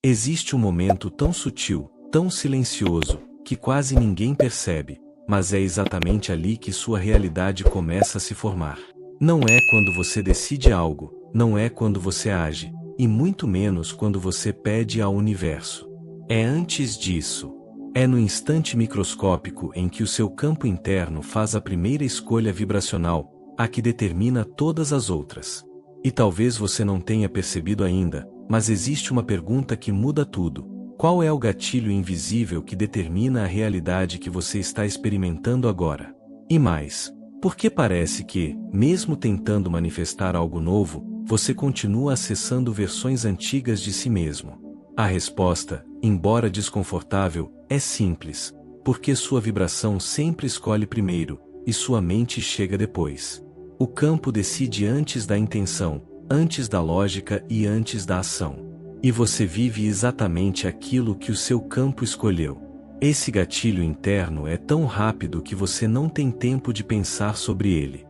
Existe um momento tão sutil, tão silencioso, que quase ninguém percebe, mas é exatamente ali que sua realidade começa a se formar. Não é quando você decide algo, não é quando você age, e muito menos quando você pede ao universo. É antes disso. É no instante microscópico em que o seu campo interno faz a primeira escolha vibracional, a que determina todas as outras. E talvez você não tenha percebido ainda, mas existe uma pergunta que muda tudo. Qual é o gatilho invisível que determina a realidade que você está experimentando agora? E mais, por que parece que, mesmo tentando manifestar algo novo, você continua acessando versões antigas de si mesmo? A resposta, embora desconfortável, é simples, porque sua vibração sempre escolhe primeiro, e sua mente chega depois. O campo decide antes da intenção, antes da lógica e antes da ação. E você vive exatamente aquilo que o seu campo escolheu. Esse gatilho interno é tão rápido que você não tem tempo de pensar sobre ele.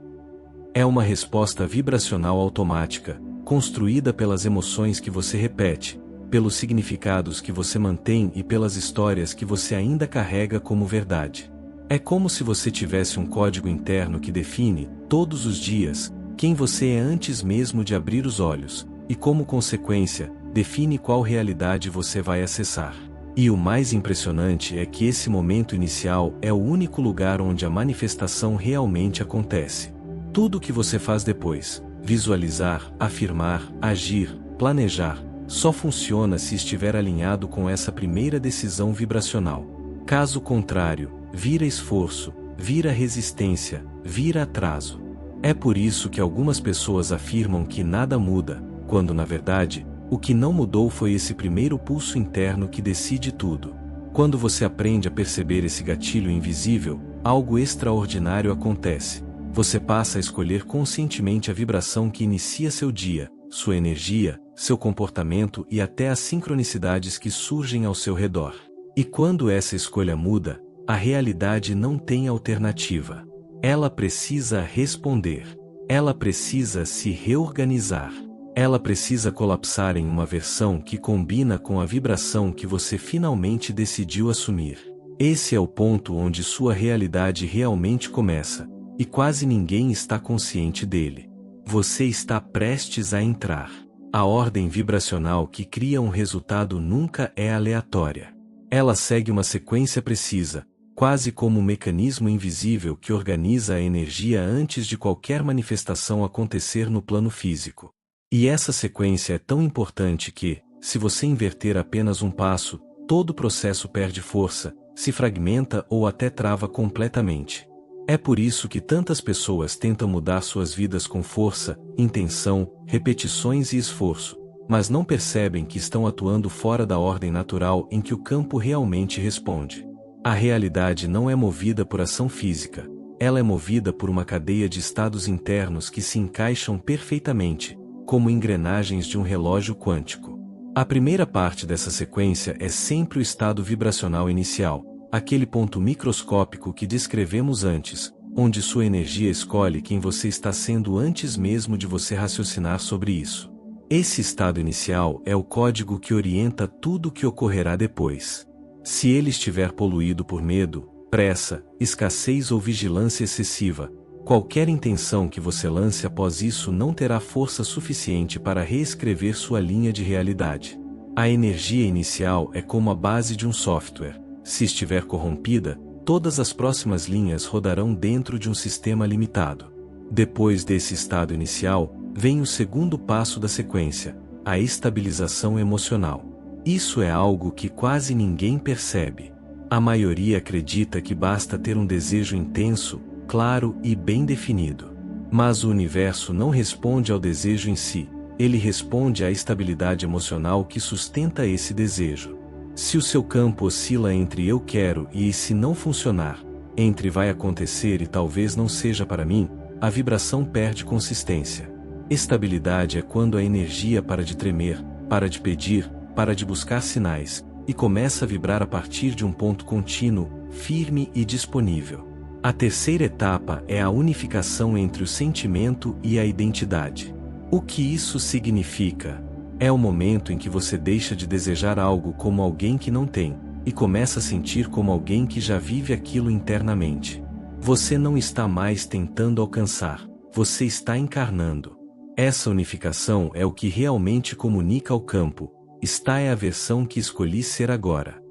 É uma resposta vibracional automática, construída pelas emoções que você repete, pelos significados que você mantém e pelas histórias que você ainda carrega como verdade. É como se você tivesse um código interno que define, todos os dias, quem você é antes mesmo de abrir os olhos, e como consequência, define qual realidade você vai acessar. E o mais impressionante é que esse momento inicial é o único lugar onde a manifestação realmente acontece. Tudo o que você faz depois, visualizar, afirmar, agir, planejar, só funciona se estiver alinhado com essa primeira decisão vibracional. Caso contrário, vira esforço, vira resistência, vira atraso. É por isso que algumas pessoas afirmam que nada muda, quando na verdade, o que não mudou foi esse primeiro pulso interno que decide tudo. Quando você aprende a perceber esse gatilho invisível, algo extraordinário acontece. Você passa a escolher conscientemente a vibração que inicia seu dia, sua energia, seu comportamento e até as sincronicidades que surgem ao seu redor. E quando essa escolha muda, a realidade não tem alternativa. Ela precisa responder. Ela precisa se reorganizar. Ela precisa colapsar em uma versão que combina com a vibração que você finalmente decidiu assumir. Esse é o ponto onde sua realidade realmente começa, e quase ninguém está consciente dele. Você está prestes a entrar. A ordem vibracional que cria um resultado nunca é aleatória. Ela segue uma sequência precisa, quase como um mecanismo invisível que organiza a energia antes de qualquer manifestação acontecer no plano físico. E essa sequência é tão importante que, se você inverter apenas um passo, todo o processo perde força, se fragmenta ou até trava completamente. É por isso que tantas pessoas tentam mudar suas vidas com força, intenção, repetições e esforço, mas não percebem que estão atuando fora da ordem natural em que o campo realmente responde. A realidade não é movida por ação física, ela é movida por uma cadeia de estados internos que se encaixam perfeitamente, como engrenagens de um relógio quântico. A primeira parte dessa sequência é sempre o estado vibracional inicial, aquele ponto microscópico que descrevemos antes, onde sua energia escolhe quem você está sendo antes mesmo de você raciocinar sobre isso. Esse estado inicial é o código que orienta tudo o que ocorrerá depois. Se ele estiver poluído por medo, pressa, escassez ou vigilância excessiva, qualquer intenção que você lance após isso não terá força suficiente para reescrever sua linha de realidade. A energia inicial é como a base de um software. Se estiver corrompida, todas as próximas linhas rodarão dentro de um sistema limitado. Depois desse estado inicial, vem o segundo passo da sequência, a estabilização emocional. Isso é algo que quase ninguém percebe. A maioria acredita que basta ter um desejo intenso, claro e bem definido. Mas o universo não responde ao desejo em si, ele responde à estabilidade emocional que sustenta esse desejo. Se o seu campo oscila entre eu quero e se não funcionar, entre vai acontecer e talvez não seja para mim, a vibração perde consistência. Estabilidade é quando a energia para de tremer, para de pedir, para de buscar sinais, e começa a vibrar a partir de um ponto contínuo, firme e disponível. A terceira etapa é a unificação entre o sentimento e a identidade. O que isso significa? É o momento em que você deixa de desejar algo como alguém que não tem, e começa a sentir como alguém que já vive aquilo internamente. Você não está mais tentando alcançar, você está encarnando. Essa unificação é o que realmente comunica ao campo. Esta é a versão que escolhi ser agora.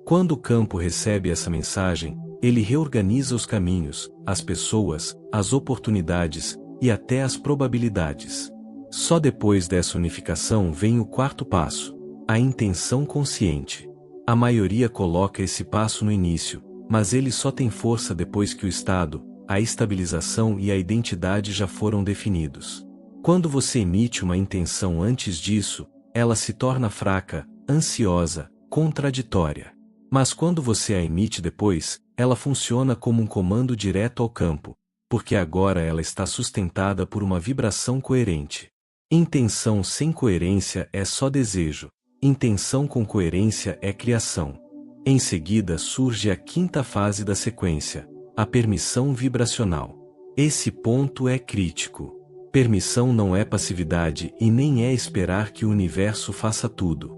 Quando o campo recebe essa mensagem, ele reorganiza os caminhos, as pessoas, as oportunidades e até as probabilidades. Só depois dessa unificação vem o quarto passo, a intenção consciente. A maioria coloca esse passo no início, mas ele só tem força depois que o estado, a estabilização e a identidade já foram definidos. Quando você emite uma intenção antes disso, ela se torna fraca, ansiosa, contraditória. Mas quando você a emite depois, ela funciona como um comando direto ao campo, porque agora ela está sustentada por uma vibração coerente. Intenção sem coerência é só desejo, intenção com coerência é criação. Em seguida surge a quinta fase da sequência, a permissão vibracional. Esse ponto é crítico. Permissão não é passividade e nem é esperar que o universo faça tudo.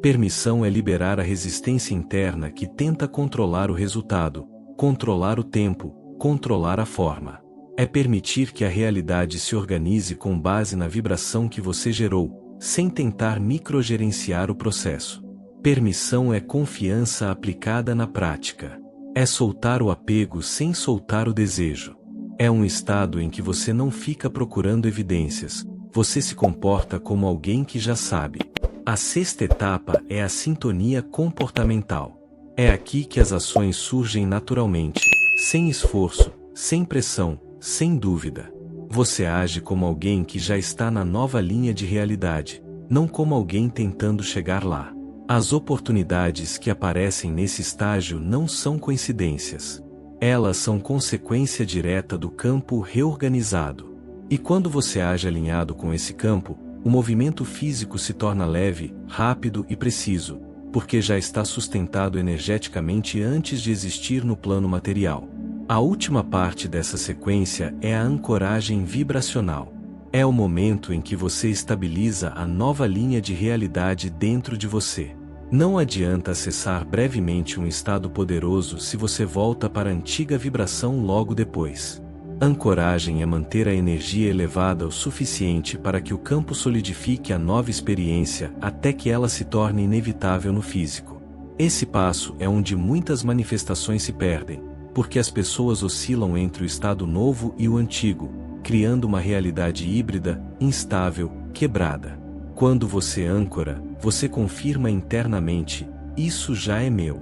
Permissão é liberar a resistência interna que tenta controlar o resultado, controlar o tempo, controlar a forma. É permitir que a realidade se organize com base na vibração que você gerou, sem tentar microgerenciar o processo. Permissão é confiança aplicada na prática. É soltar o apego sem soltar o desejo. É um estado em que você não fica procurando evidências, você se comporta como alguém que já sabe. A sexta etapa é a sintonia comportamental. É aqui que as ações surgem naturalmente, sem esforço, sem pressão, sem dúvida. Você age como alguém que já está na nova linha de realidade, não como alguém tentando chegar lá. As oportunidades que aparecem nesse estágio não são coincidências. Elas são consequência direta do campo reorganizado. E quando você age alinhado com esse campo, o movimento físico se torna leve, rápido e preciso, porque já está sustentado energeticamente antes de existir no plano material. A última parte dessa sequência é a ancoragem vibracional. É o momento em que você estabiliza a nova linha de realidade dentro de você. Não adianta acessar brevemente um estado poderoso se você volta para a antiga vibração logo depois. Ancoragem é manter a energia elevada o suficiente para que o campo solidifique a nova experiência até que ela se torne inevitável no físico. Esse passo é onde muitas manifestações se perdem, porque as pessoas oscilam entre o estado novo e o antigo, criando uma realidade híbrida, instável, quebrada. Quando você âncora, você confirma internamente, isso já é meu.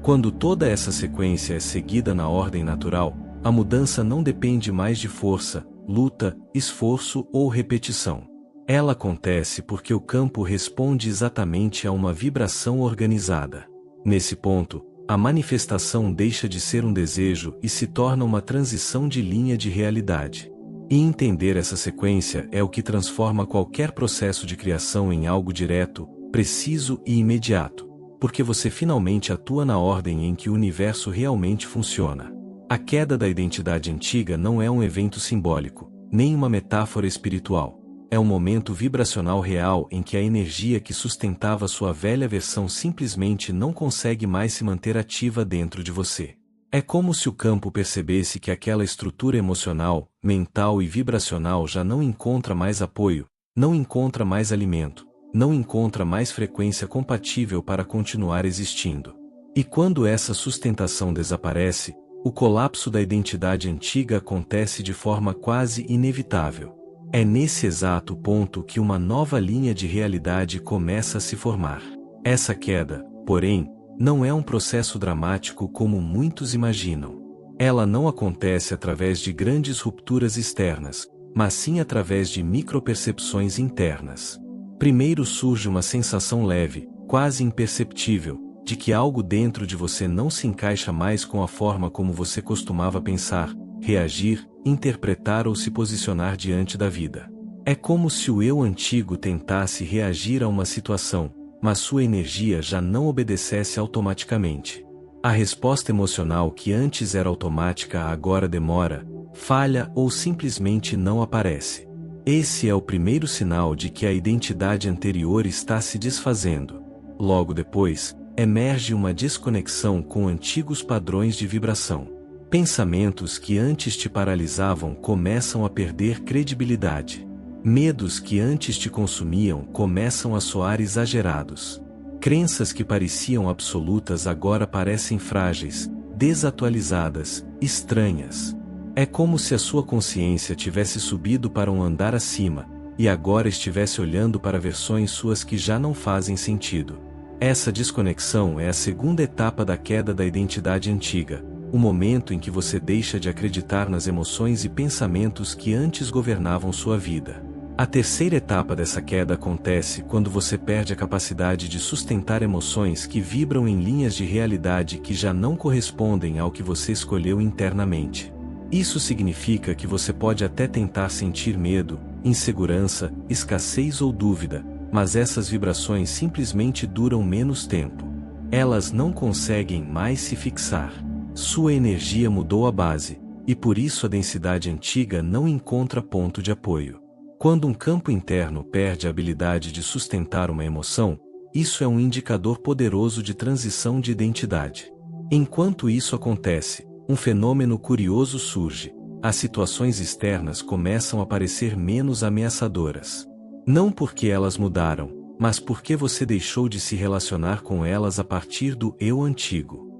Quando toda essa sequência é seguida na ordem natural, a mudança não depende mais de força, luta, esforço ou repetição. Ela acontece porque o campo responde exatamente a uma vibração organizada. Nesse ponto, a manifestação deixa de ser um desejo e se torna uma transição de linha de realidade. E entender essa sequência é o que transforma qualquer processo de criação em algo direto, preciso e imediato, porque você finalmente atua na ordem em que o universo realmente funciona. A queda da identidade antiga não é um evento simbólico, nem uma metáfora espiritual. É um momento vibracional real em que a energia que sustentava sua velha versão simplesmente não consegue mais se manter ativa dentro de você. É como se o campo percebesse que aquela estrutura emocional, mental e vibracional já não encontra mais apoio, não encontra mais alimento, não encontra mais frequência compatível para continuar existindo. E quando essa sustentação desaparece, o colapso da identidade antiga acontece de forma quase inevitável. É nesse exato ponto que uma nova linha de realidade começa a se formar. Essa queda, porém, não é um processo dramático como muitos imaginam. Ela não acontece através de grandes rupturas externas, mas sim através de micropercepções internas. Primeiro surge uma sensação leve, quase imperceptível, de que algo dentro de você não se encaixa mais com a forma como você costumava pensar, reagir, interpretar ou se posicionar diante da vida. É como se o eu antigo tentasse reagir a uma situação, mas sua energia já não obedecesse automaticamente. A resposta emocional que antes era automática agora demora, falha ou simplesmente não aparece. Esse é o primeiro sinal de que a identidade anterior está se desfazendo. Logo depois, emerge uma desconexão com antigos padrões de vibração. Pensamentos que antes te paralisavam começam a perder credibilidade. Medos que antes te consumiam começam a soar exagerados. Crenças que pareciam absolutas agora parecem frágeis, desatualizadas, estranhas. É como se a sua consciência tivesse subido para um andar acima, e agora estivesse olhando para versões suas que já não fazem sentido. Essa desconexão é a segunda etapa da queda da identidade antiga, o momento em que você deixa de acreditar nas emoções e pensamentos que antes governavam sua vida. A terceira etapa dessa queda acontece quando você perde a capacidade de sustentar emoções que vibram em linhas de realidade que já não correspondem ao que você escolheu internamente. Isso significa que você pode até tentar sentir medo, insegurança, escassez ou dúvida, mas essas vibrações simplesmente duram menos tempo. Elas não conseguem mais se fixar. Sua energia mudou a base, e por isso a densidade antiga não encontra ponto de apoio. Quando um campo interno perde a habilidade de sustentar uma emoção, isso é um indicador poderoso de transição de identidade. Enquanto isso acontece, um fenômeno curioso surge: as situações externas começam a parecer menos ameaçadoras. Não porque elas mudaram, mas porque você deixou de se relacionar com elas a partir do eu antigo.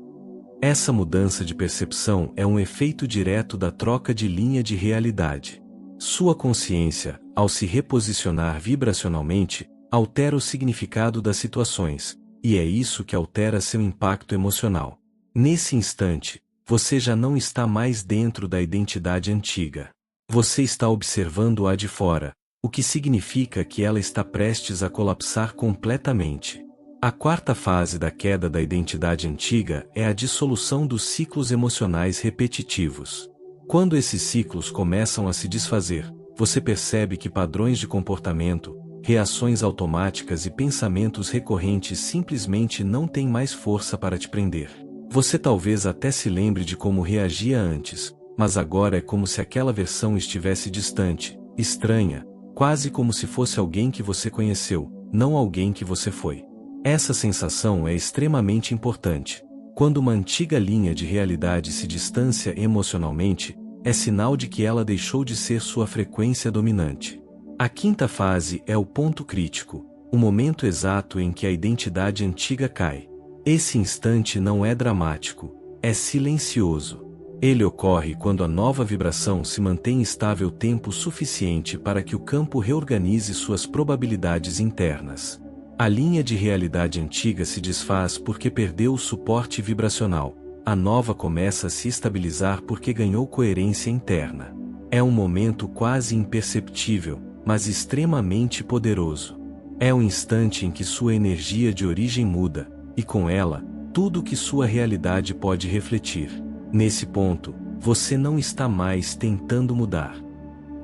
Essa mudança de percepção é um efeito direto da troca de linha de realidade. Sua consciência, ao se reposicionar vibracionalmente, altera o significado das situações, e é isso que altera seu impacto emocional. Nesse instante, você já não está mais dentro da identidade antiga. Você está observando-a de fora, o que significa que ela está prestes a colapsar completamente. A quarta fase da queda da identidade antiga é a dissolução dos ciclos emocionais repetitivos. Quando esses ciclos começam a se desfazer, você percebe que padrões de comportamento, reações automáticas e pensamentos recorrentes simplesmente não têm mais força para te prender. Você talvez até se lembre de como reagia antes, mas agora é como se aquela versão estivesse distante, estranha, quase como se fosse alguém que você conheceu, não alguém que você foi. Essa sensação é extremamente importante. Quando uma antiga linha de realidade se distancia emocionalmente, é sinal de que ela deixou de ser sua frequência dominante. A quinta fase é o ponto crítico, o momento exato em que a identidade antiga cai. Esse instante não é dramático, é silencioso. Ele ocorre quando a nova vibração se mantém estável tempo suficiente para que o campo reorganize suas probabilidades internas. A linha de realidade antiga se desfaz porque perdeu o suporte vibracional. A nova começa a se estabilizar porque ganhou coerência interna. É um momento quase imperceptível, mas extremamente poderoso. É o instante em que sua energia de origem muda, e com ela, tudo que sua realidade pode refletir. Nesse ponto, você não está mais tentando mudar.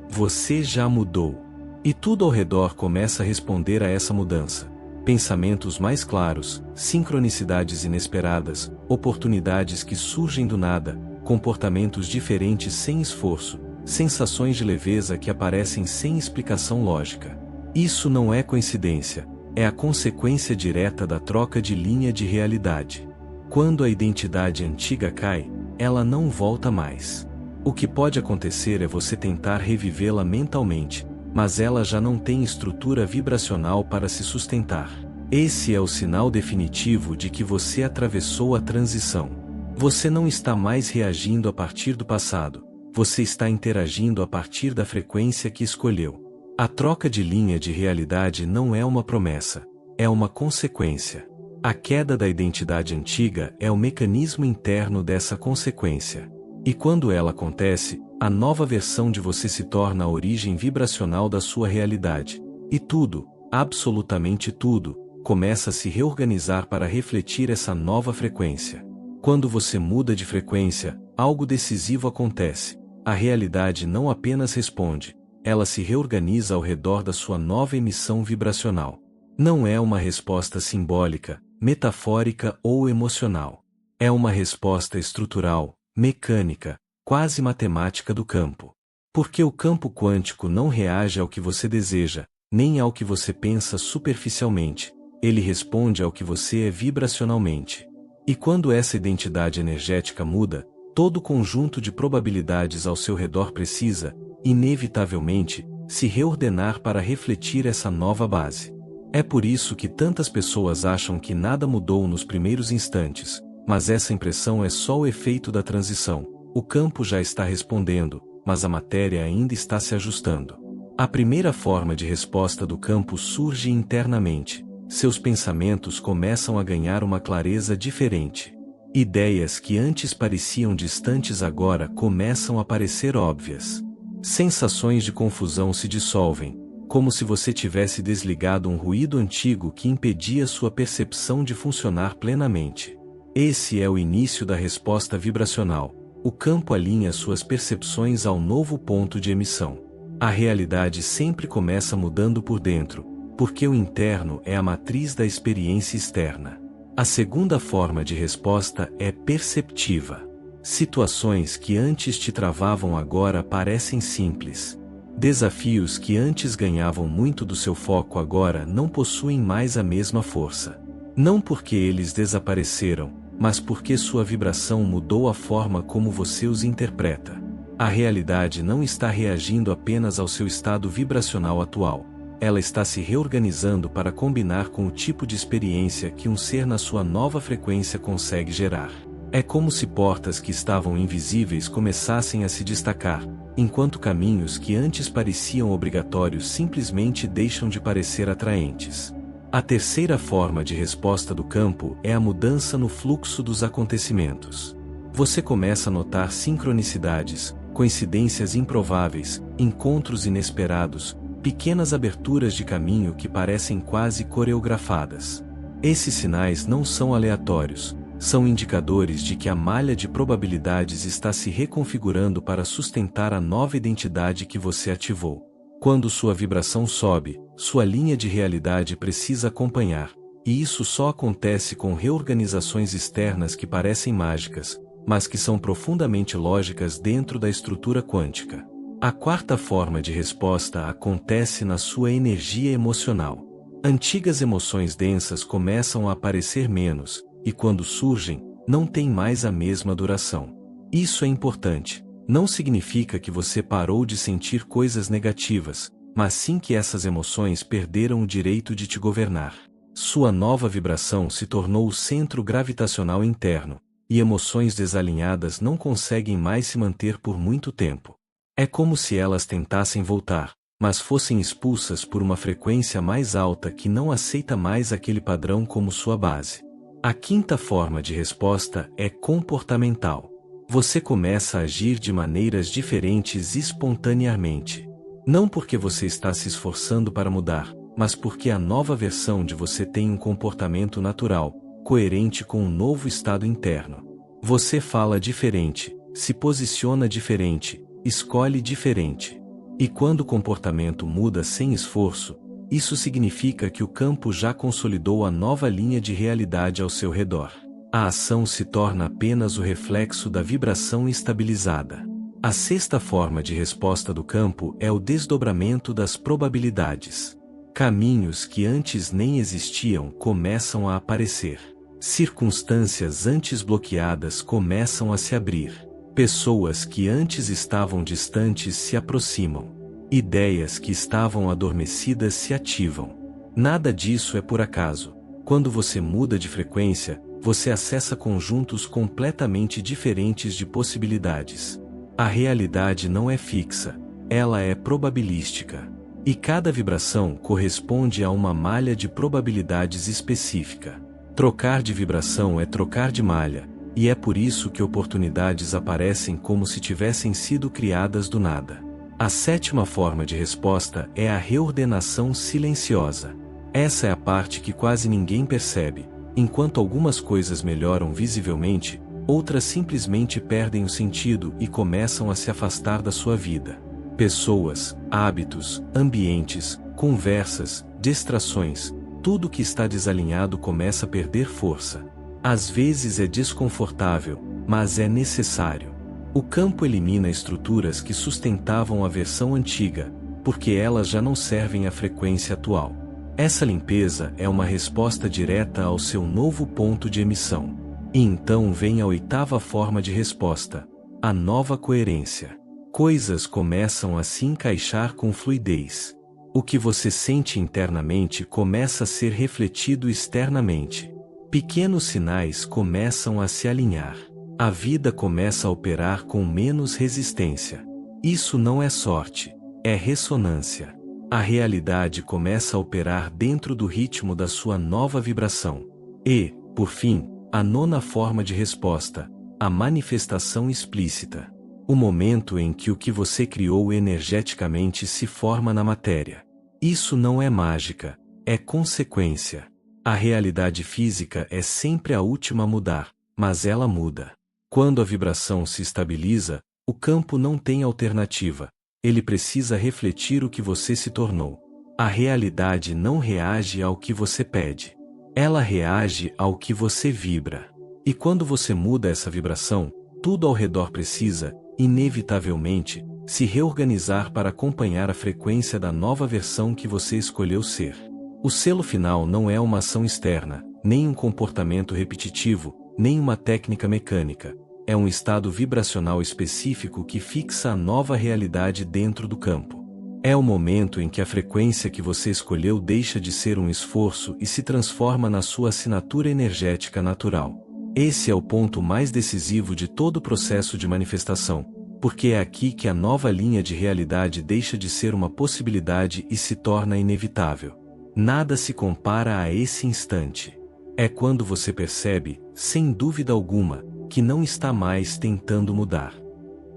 Você já mudou. E tudo ao redor começa a responder a essa mudança. Pensamentos mais claros, sincronicidades inesperadas, oportunidades que surgem do nada, comportamentos diferentes sem esforço, sensações de leveza que aparecem sem explicação lógica. Isso não é coincidência, é a consequência direta da troca de linha de realidade. Quando a identidade antiga cai, ela não volta mais. O que pode acontecer é você tentar revivê-la mentalmente, mas ela já não tem estrutura vibracional para se sustentar. Esse é o sinal definitivo de que você atravessou a transição. Você não está mais reagindo a partir do passado, você está interagindo a partir da frequência que escolheu. A troca de linha de realidade não é uma promessa, é uma consequência. A queda da identidade antiga é o mecanismo interno dessa consequência. E quando ela acontece, a nova versão de você se torna a origem vibracional da sua realidade. E tudo, absolutamente tudo, começa a se reorganizar para refletir essa nova frequência. Quando você muda de frequência, algo decisivo acontece. A realidade não apenas responde, ela se reorganiza ao redor da sua nova emissão vibracional. Não é uma resposta simbólica, metafórica ou emocional. É uma resposta estrutural, mecânica, quase matemática do campo. Porque o campo quântico não reage ao que você deseja, nem ao que você pensa superficialmente. Ele responde ao que você é vibracionalmente. E quando essa identidade energética muda, todo o conjunto de probabilidades ao seu redor precisa, inevitavelmente, se reordenar para refletir essa nova base. É por isso que tantas pessoas acham que nada mudou nos primeiros instantes, mas essa impressão é só o efeito da transição. O campo já está respondendo, mas a matéria ainda está se ajustando. A primeira forma de resposta do campo surge internamente. Seus pensamentos começam a ganhar uma clareza diferente. Ideias que antes pareciam distantes agora começam a parecer óbvias. Sensações de confusão se dissolvem, como se você tivesse desligado um ruído antigo que impedia sua percepção de funcionar plenamente. Esse é o início da resposta vibracional. O campo alinha suas percepções ao novo ponto de emissão. A realidade sempre começa mudando por dentro, porque o interno é a matriz da experiência externa. A segunda forma de resposta é perceptiva. Situações que antes te travavam agora parecem simples. Desafios que antes ganhavam muito do seu foco agora não possuem mais a mesma força. Não porque eles desapareceram, mas porque sua vibração mudou a forma como você os interpreta. A realidade não está reagindo apenas ao seu estado vibracional atual. Ela está se reorganizando para combinar com o tipo de experiência que um ser na sua nova frequência consegue gerar. É como se portas que estavam invisíveis começassem a se destacar, enquanto caminhos que antes pareciam obrigatórios simplesmente deixam de parecer atraentes. A terceira forma de resposta do campo é a mudança no fluxo dos acontecimentos. Você começa a notar sincronicidades, coincidências improváveis, encontros inesperados, pequenas aberturas de caminho que parecem quase coreografadas. Esses sinais não são aleatórios, são indicadores de que a malha de probabilidades está se reconfigurando para sustentar a nova identidade que você ativou. Quando sua vibração sobe, sua linha de realidade precisa acompanhar, e isso só acontece com reorganizações externas que parecem mágicas, mas que são profundamente lógicas dentro da estrutura quântica. A quarta forma de resposta acontece na sua energia emocional. Antigas emoções densas começam a aparecer menos, e quando surgem, não têm mais a mesma duração. Isso é importante. Não significa que você parou de sentir coisas negativas, mas sim que essas emoções perderam o direito de te governar. Sua nova vibração se tornou o centro gravitacional interno, e emoções desalinhadas não conseguem mais se manter por muito tempo. É como se elas tentassem voltar, mas fossem expulsas por uma frequência mais alta que não aceita mais aquele padrão como sua base. A quinta forma de resposta é comportamental. Você começa a agir de maneiras diferentes espontaneamente. Não porque você está se esforçando para mudar, mas porque a nova versão de você tem um comportamento natural, coerente com um novo estado interno. Você fala diferente, se posiciona diferente, escolhe diferente. E quando o comportamento muda sem esforço, isso significa que o campo já consolidou a nova linha de realidade ao seu redor. A ação se torna apenas o reflexo da vibração estabilizada. A sexta forma de resposta do campo é o desdobramento das probabilidades. Caminhos que antes nem existiam começam a aparecer. Circunstâncias antes bloqueadas começam a se abrir. Pessoas que antes estavam distantes se aproximam. Ideias que estavam adormecidas se ativam. Nada disso é por acaso. Quando você muda de frequência, você acessa conjuntos completamente diferentes de possibilidades. A realidade não é fixa, ela é probabilística. E cada vibração corresponde a uma malha de probabilidades específica. Trocar de vibração é trocar de malha, e é por isso que oportunidades aparecem como se tivessem sido criadas do nada. A sétima forma de resposta é a reordenação silenciosa. Essa é a parte que quase ninguém percebe. Enquanto algumas coisas melhoram visivelmente, outras simplesmente perdem o sentido e começam a se afastar da sua vida. Pessoas, hábitos, ambientes, conversas, distrações, tudo que está desalinhado começa a perder força. Às vezes é desconfortável, mas é necessário. O campo elimina estruturas que sustentavam a versão antiga, porque elas já não servem à frequência atual. Essa limpeza é uma resposta direta ao seu novo ponto de emissão. E então vem a oitava forma de resposta, a nova coerência. Coisas começam a se encaixar com fluidez. O que você sente internamente começa a ser refletido externamente. Pequenos sinais começam a se alinhar. A vida começa a operar com menos resistência. Isso não é sorte, é ressonância. A realidade começa a operar dentro do ritmo da sua nova vibração. E, por fim, a nona forma de resposta, a manifestação explícita. O momento em que o que você criou energeticamente se forma na matéria. Isso não é mágica, é consequência. A realidade física é sempre a última a mudar, mas ela muda. Quando a vibração se estabiliza, o campo não tem alternativa. Ele precisa refletir o que você se tornou. A realidade não reage ao que você pede. Ela reage ao que você vibra. E quando você muda essa vibração, tudo ao redor precisa, inevitavelmente, se reorganizar para acompanhar a frequência da nova versão que você escolheu ser. O selo final não é uma ação externa, nem um comportamento repetitivo, nem uma técnica mecânica. É um estado vibracional específico que fixa a nova realidade dentro do campo. É o momento em que a frequência que você escolheu deixa de ser um esforço e se transforma na sua assinatura energética natural. Esse é o ponto mais decisivo de todo o processo de manifestação, porque é aqui que a nova linha de realidade deixa de ser uma possibilidade e se torna inevitável. Nada se compara a esse instante. É quando você percebe, sem dúvida alguma, que não está mais tentando mudar.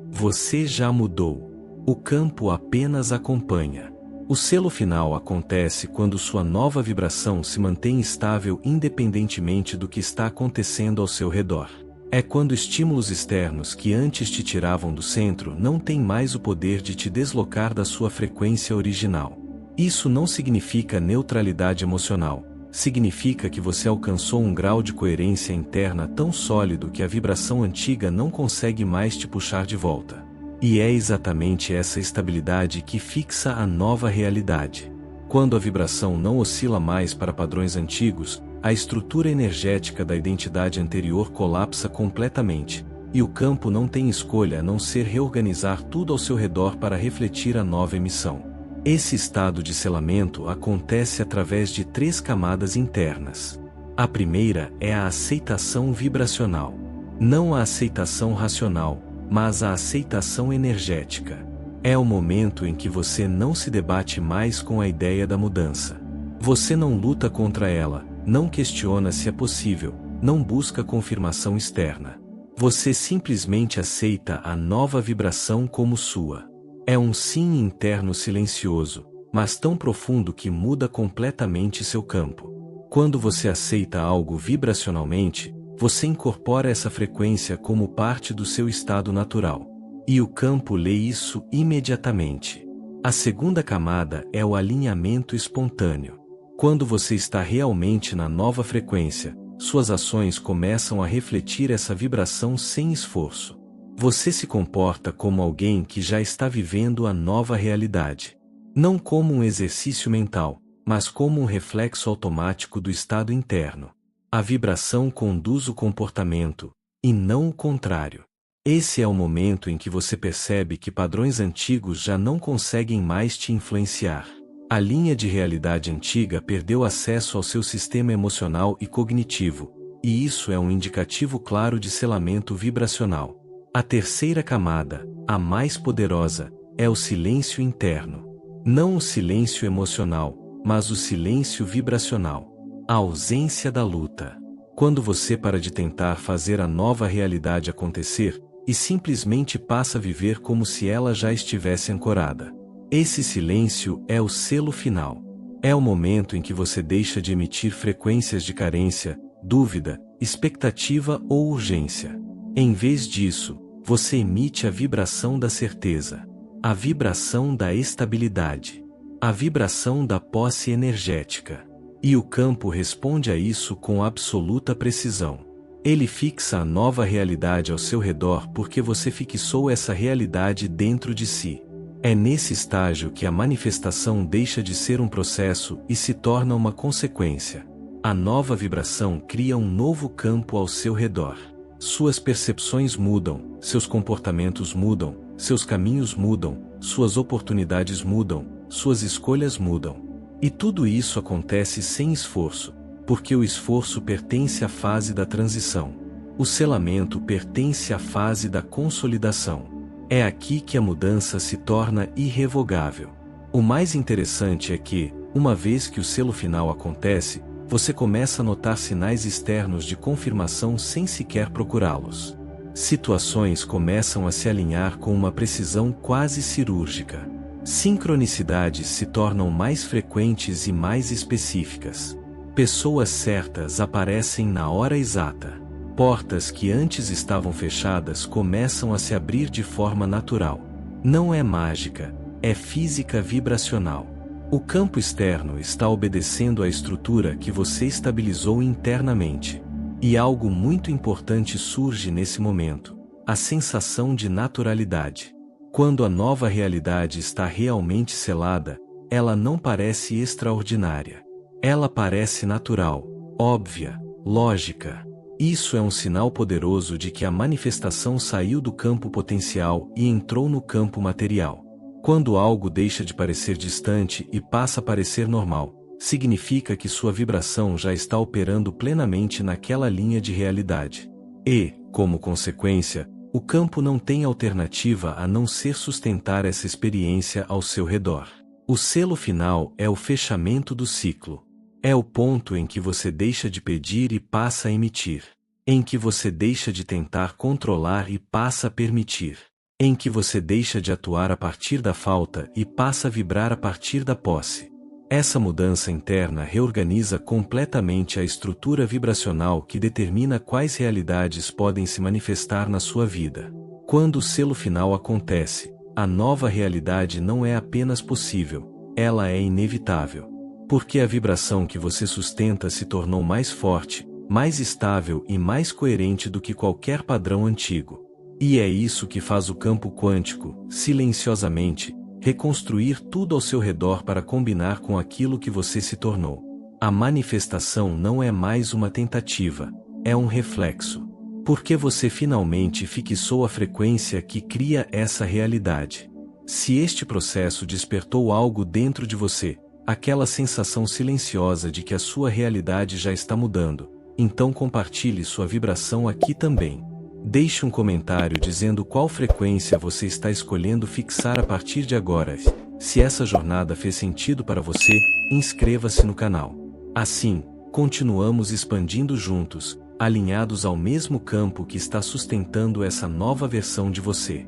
Você já mudou. O campo apenas acompanha. O selo final acontece quando sua nova vibração se mantém estável independentemente do que está acontecendo ao seu redor. É quando estímulos externos que antes te tiravam do centro não têm mais o poder de te deslocar da sua frequência original. Isso não significa neutralidade emocional. Significa que você alcançou um grau de coerência interna tão sólido que a vibração antiga não consegue mais te puxar de volta. E é exatamente essa estabilidade que fixa a nova realidade. Quando a vibração não oscila mais para padrões antigos, a estrutura energética da identidade anterior colapsa completamente, e o campo não tem escolha a não ser reorganizar tudo ao seu redor para refletir a nova emissão. Esse estado de selamento acontece através de 3 camadas internas. A primeira é a aceitação vibracional. Não a aceitação racional, mas a aceitação energética. É o momento em que você não se debate mais com a ideia da mudança. Você não luta contra ela, não questiona se é possível, não busca confirmação externa. Você simplesmente aceita a nova vibração como sua. É um sim interno silencioso, mas tão profundo que muda completamente seu campo. Quando você aceita algo vibracionalmente, você incorpora essa frequência como parte do seu estado natural. E o campo lê isso imediatamente. A segunda camada é o alinhamento espontâneo. Quando você está realmente na nova frequência, suas ações começam a refletir essa vibração sem esforço. Você se comporta como alguém que já está vivendo a nova realidade. Não como um exercício mental, mas como um reflexo automático do estado interno. A vibração conduz o comportamento, e não o contrário. Esse é o momento em que você percebe que padrões antigos já não conseguem mais te influenciar. A linha de realidade antiga perdeu acesso ao seu sistema emocional e cognitivo, e isso é um indicativo claro de selamento vibracional. A terceira camada, a mais poderosa, é o silêncio interno. Não o silêncio emocional, mas o silêncio vibracional. A ausência da luta. Quando você para de tentar fazer a nova realidade acontecer, e simplesmente passa a viver como se ela já estivesse ancorada. Esse silêncio é o selo final. É o momento em que você deixa de emitir frequências de carência, dúvida, expectativa ou urgência. Em vez disso, você emite a vibração da certeza, a vibração da estabilidade, a vibração da posse energética. E o campo responde a isso com absoluta precisão. Ele fixa a nova realidade ao seu redor porque você fixou essa realidade dentro de si. É nesse estágio que a manifestação deixa de ser um processo e se torna uma consequência. A nova vibração cria um novo campo ao seu redor. Suas percepções mudam, seus comportamentos mudam, seus caminhos mudam, suas oportunidades mudam, suas escolhas mudam. E tudo isso acontece sem esforço, porque o esforço pertence à fase da transição. O selamento pertence à fase da consolidação. É aqui que a mudança se torna irrevogável. O mais interessante é que, uma vez que o selo final acontece, você começa a notar sinais externos de confirmação sem sequer procurá-los. Situações começam a se alinhar com uma precisão quase cirúrgica. Sincronicidades se tornam mais frequentes e mais específicas. Pessoas certas aparecem na hora exata. Portas que antes estavam fechadas começam a se abrir de forma natural. Não é mágica, é física vibracional. O campo externo está obedecendo à estrutura que você estabilizou internamente. E algo muito importante surge nesse momento: a sensação de naturalidade. Quando a nova realidade está realmente selada, ela não parece extraordinária. Ela parece natural, óbvia, lógica. Isso é um sinal poderoso de que a manifestação saiu do campo potencial e entrou no campo material. Quando algo deixa de parecer distante e passa a parecer normal, significa que sua vibração já está operando plenamente naquela linha de realidade. E, como consequência, o campo não tem alternativa a não ser sustentar essa experiência ao seu redor. O selo final é o fechamento do ciclo. É o ponto em que você deixa de pedir e passa a emitir. Em que você deixa de tentar controlar e passa a permitir. Em que você deixa de atuar a partir da falta e passa a vibrar a partir da posse. Essa mudança interna reorganiza completamente a estrutura vibracional que determina quais realidades podem se manifestar na sua vida. Quando o selo final acontece, a nova realidade não é apenas possível, ela é inevitável. Porque a vibração que você sustenta se tornou mais forte, mais estável e mais coerente do que qualquer padrão antigo. E é isso que faz o campo quântico, silenciosamente, reconstruir tudo ao seu redor para combinar com aquilo que você se tornou. A manifestação não é mais uma tentativa, é um reflexo. Porque você finalmente fixou a frequência que cria essa realidade. Se este processo despertou algo dentro de você, aquela sensação silenciosa de que a sua realidade já está mudando, então compartilhe sua vibração aqui também. Deixe um comentário dizendo qual frequência você está escolhendo fixar a partir de agora. Se essa jornada fez sentido para você, inscreva-se no canal. Assim, continuamos expandindo juntos, alinhados ao mesmo campo que está sustentando essa nova versão de você.